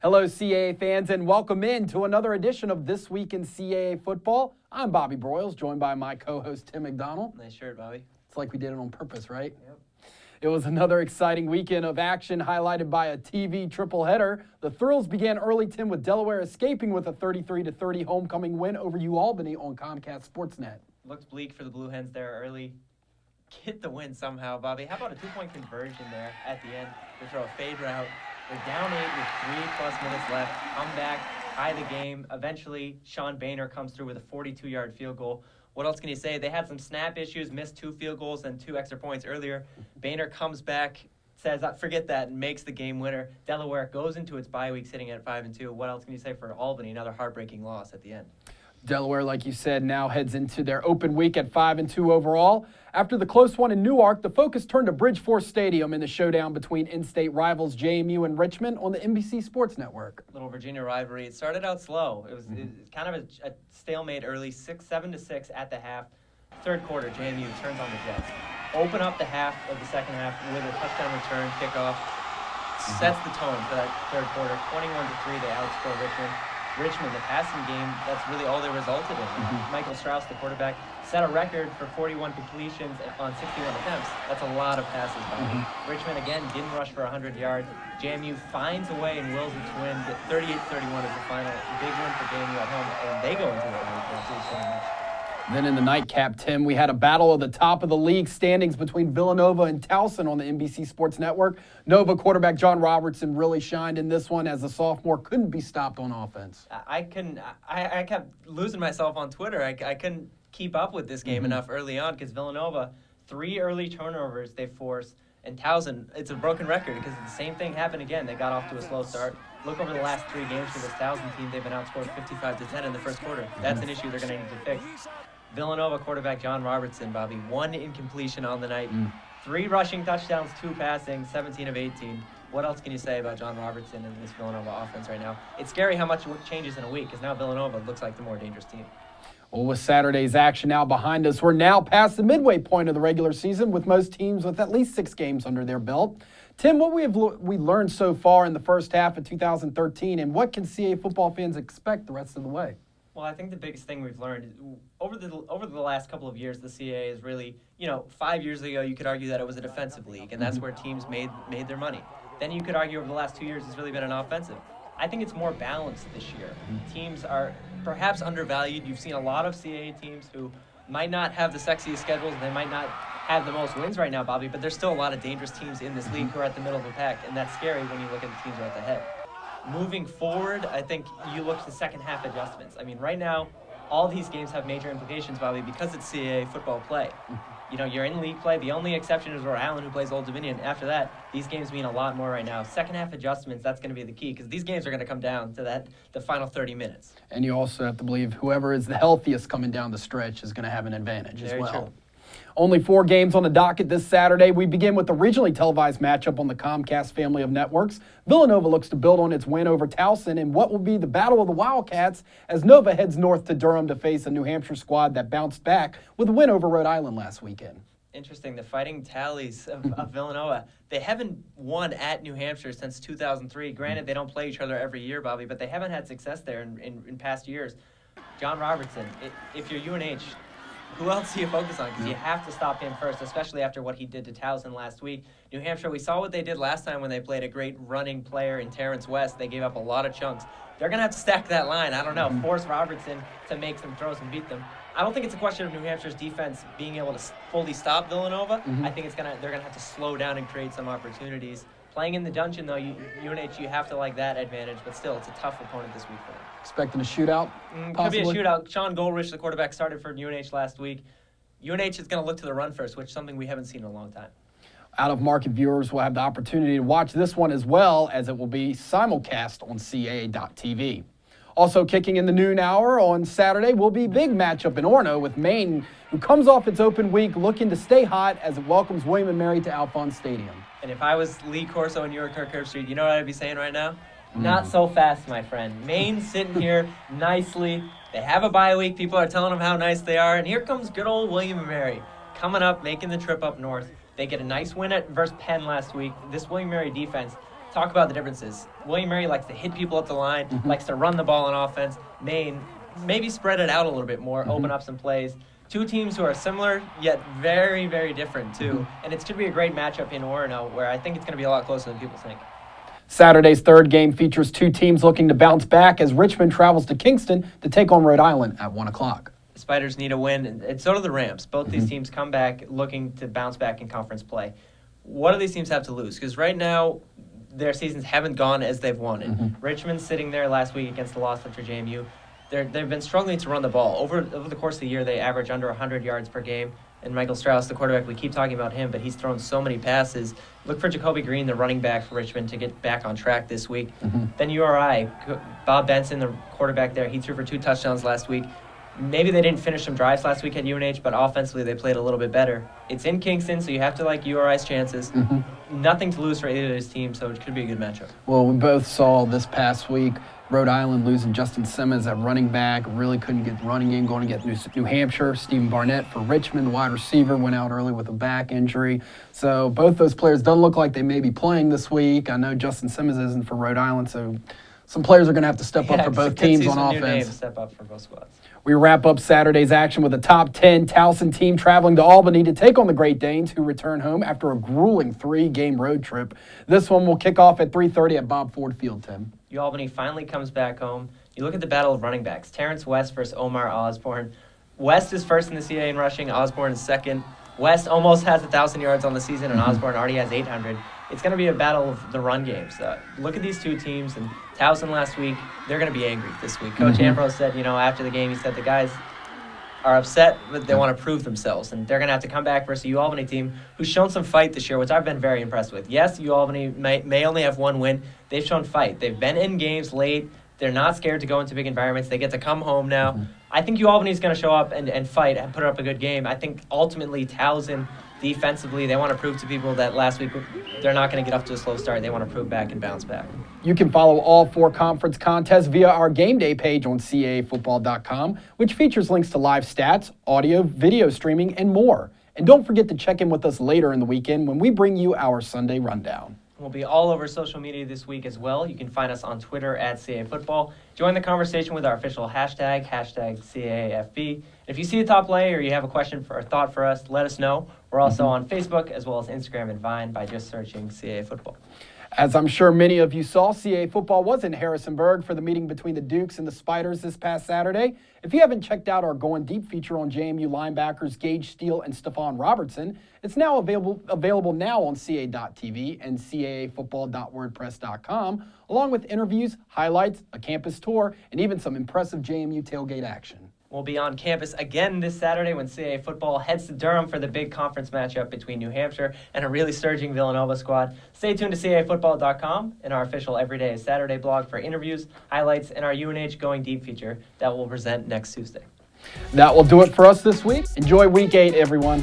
Hello, CAA fans, and welcome in to another edition of This Week in CAA Football. I'm Bobby Broyles, joined by my co-host, Tim McDonald. Nice shirt, Bobby. It's like we did it on purpose, right? Yep. It was another exciting weekend of action highlighted by a TV triple header. The thrills began early, Tim, with Delaware escaping with a 33-30 homecoming win over UAlbany on Comcast Sportsnet. Looked bleak for the Blue Hens there early. Get the win somehow, Bobby. How about a two-point conversion there at the end to throw a fade route? They're down 8 with 3+ minutes left. Come back, tie the game. Eventually, Sean Boehner comes through with a 42-yard field goal. What else can you say? They had some snap issues, missed 2 field goals and 2 extra points earlier. Boehner comes back, says, forget that, and makes the game winner. Delaware goes into its bye week sitting at 5-2. What else can you say for Albany? Another heartbreaking loss at the end. Delaware, like you said, now heads into their open week at 5-2 overall. After the close one in Newark, the focus turned to Bridgeforth Stadium in the showdown between in-state rivals JMU and Richmond on the NBC Sports Network. Little Virginia rivalry. It started out slow. It was kind of a stalemate early, 7-6 at the half. Third quarter, JMU turns on the Jets. Open up the half of the second half with a touchdown return, kickoff. Sets the tone for that third quarter. 21-3, they outscore Richmond. Richmond, the passing game, that's really all they resulted in. Michael Strauss, the quarterback, set a record for 41 completions on 61 attempts. That's a lot of passes by Richmond, again, didn't rush for 100 yards. JMU finds a way and wills it to win. 38-31 is the final. Big win for JMU at home, and they go into the Then in the nightcap, Tim, we had a battle of the top of the league standings between Villanova and Towson on the NBC Sports Network. Nova quarterback John Robertson really shined in this one as the sophomore couldn't be stopped on offense. I kept losing myself on Twitter. I couldn't keep up with this game enough early on because Villanova, 3 early turnovers they forced, and Towson, it's a broken record because the same thing happened again. They got off to a slow start. Look over the last 3 games for this Towson team. They've been outscored 55-10 in the first quarter. That's an issue they're going to need to fix. Villanova quarterback John Robertson, Bobby, 1 incompletion on the night, 3 rushing touchdowns, 2 passing, 17 of 18. What else can you say about John Robertson and this Villanova offense right now? It's scary how much changes in a week because now Villanova looks like the more dangerous team. Well, with Saturday's action now behind us, we're now past the midway point of the regular season with most teams with at least 6 games under their belt. Tim, what we learned so far in the first half of 2013, and what can CAA football fans expect the rest of the way? Well, I think the biggest thing we've learned over the last couple of years, the CAA is really, 5 years ago you could argue that it was a defensive league, and that's where teams made their money. Then you could argue over the last 2 years it's really been an offensive. I think it's more balanced this year. Teams are perhaps undervalued. You've seen a lot of CAA teams who might not have the sexiest schedules, and they might not have the most wins right now, Bobby, but there's still a lot of dangerous teams in this league who are at the middle of the pack, and that's scary when you look at the teams who are at the head. Moving forward, I think you look to second half adjustments. I mean, right now, all these games have major implications, Bobby, because it's CAA football play. You're in league play. The only exception is Rhode Island, who plays Old Dominion. After that, these games mean a lot more right now. Second half adjustments, that's going to be the key, because these games are going to come down to the final 30 minutes. And you also have to believe whoever is the healthiest coming down the stretch is going to have an advantage as well. True. Only 4 games on the docket this Saturday. We begin with the regionally televised matchup on the Comcast family of networks. Villanova looks to build on its win over Towson in what will be the battle of the Wildcats as Nova heads north to Durham to face a New Hampshire squad that bounced back with a win over Rhode Island last weekend. Interesting, the fighting tallies of Villanova. They haven't won at New Hampshire since 2003. Granted, they don't play each other every year, Bobby, but they haven't had success there in past years. John Robertson, if you're UNH, who else do you focus on? Because you have to stop him first, especially after what he did to Towson last week. New Hampshire, we saw what they did last time when they played a great running player in Terrence West. They gave up a lot of chunks. They're going to have to stack that line. I don't know, force Robertson to make some throws and beat them. I don't think it's a question of New Hampshire's defense being able to fully stop Villanova. I think they're going to have to slow down and create some opportunities. Playing in the dungeon, though, UNH, you have to like that advantage, but still, it's a tough opponent this week for them. Expecting a shootout? Could be a shootout. Sean Goldrich, the quarterback, started for UNH last week. UNH is going to look to the run first, which is something we haven't seen in a long time. Out-of-market viewers will have the opportunity to watch this one as well, as it will be simulcast on CAA.tv. Also kicking in the noon hour on Saturday will be big matchup in Orono with Maine, who comes off its open week looking to stay hot as it welcomes William & Mary to Alphonse Stadium. And if I was Lee Corso and you were Kirk Herbstreit, you know what I'd be saying right now? Not so fast, my friend. Maine's sitting here nicely. They have a bye week. People are telling them how nice they are. And here comes good old William & Mary coming up, making the trip up north. They get a nice win versus Penn last week. This William & Mary defense, talk about the differences. William & Mary likes to hit people up the line, likes to run the ball on offense. Maine, maybe spread it out a little bit more, open up some plays. Two teams who are similar, yet very, very different, too. And it's going to be a great matchup in Orono, where I think it's going to be a lot closer than people think. Saturday's third game features two teams looking to bounce back as Richmond travels to Kingston to take on Rhode Island at 1 o'clock. The Spiders need a win, and so do the Rams. Both these teams come back looking to bounce back in conference play. What do these teams have to lose? Because right now, their seasons haven't gone as they've wanted. Richmond's sitting there last week against the loss for JMU. They've been struggling to run the ball. Over the course of the year, they average under 100 yards per game. And Michael Strauss, the quarterback, we keep talking about him, but he's thrown so many passes. Look for Jacoby Green, the running back for Richmond, to get back on track this week. Then URI, Bob Benson, the quarterback there, he threw for 2 touchdowns last week. Maybe they didn't finish some drives last week at UNH, but offensively they played a little bit better. It's in Kingston, so you have to like URI's chances. Nothing to lose for either of these teams, so it could be a good matchup. Well, we both saw this past week Rhode Island losing Justin Simmons at running back, really couldn't get the running game going to get New Hampshire. Stephen Barnett for Richmond, the wide receiver, went out early with a back injury. So both those players don't look like they may be playing this week. I know Justin Simmons isn't for Rhode Island, so some players are going to have to step up for both teams on offense. New names step up for both squads. We wrap up Saturday's action with a top 10 Towson team traveling to Albany to take on the Great Danes, who return home after a grueling 3-game road trip. This one will kick off at 3:30 at Bob Ford Field, Tim. Albany finally comes back home. You look at the battle of running backs. Terrence West versus Omar Osborne. West is first in the CAA in rushing. Osborne is second. West almost has 1,000 yards on the season, and Osborne already has 800. It's going to be a battle of the run games. Look at these two teams. And Towson last week, they're going to be angry this week. Coach Ambrose said, after the game, he said the guys are upset, but they want to prove themselves. And they're going to have to come back versus a UAlbany team who's shown some fight this year, which I've been very impressed with. Yes, UAlbany may only have one win. They've shown fight. They've been in games late. They're not scared to go into big environments. They get to come home now. I think UAlbany is going to show up and fight and put up a good game. I think ultimately Towson, defensively, they want to prove to people that last week they're not going to get off to a slow start. They want to prove back and bounce back. You can follow all 4 conference contests via our game day page on CAAfootball.com, which features links to live stats, audio, video streaming, and more. And don't forget to check in with us later in the weekend when we bring you our Sunday rundown. We'll be all over social media this week as well. You can find us on Twitter at CAAFootball. Join the conversation with our official hashtag CAAFB. If you see a top play or you have a question or thought for us, let us know. We're also on Facebook as well as Instagram and Vine by just searching CAA Football. As I'm sure many of you saw, CAA football was in Harrisonburg for the meeting between the Dukes and the Spiders this past Saturday. If you haven't checked out our Going Deep feature on JMU linebackers Gage Steele and Stephon Robertson, it's now available now on CAA.tv and CAAfootball.wordpress.com, along with interviews, highlights, a campus tour, and even some impressive JMU tailgate action. We'll be on campus again this Saturday when CAA football heads to Durham for the big conference matchup between New Hampshire and a really surging Villanova squad. Stay tuned to CAAfootball.com and our official Everyday is Saturday blog for interviews, highlights, and our UNH Going Deep feature that we'll present next Tuesday. That will do it for us this week. Enjoy Week 8, everyone.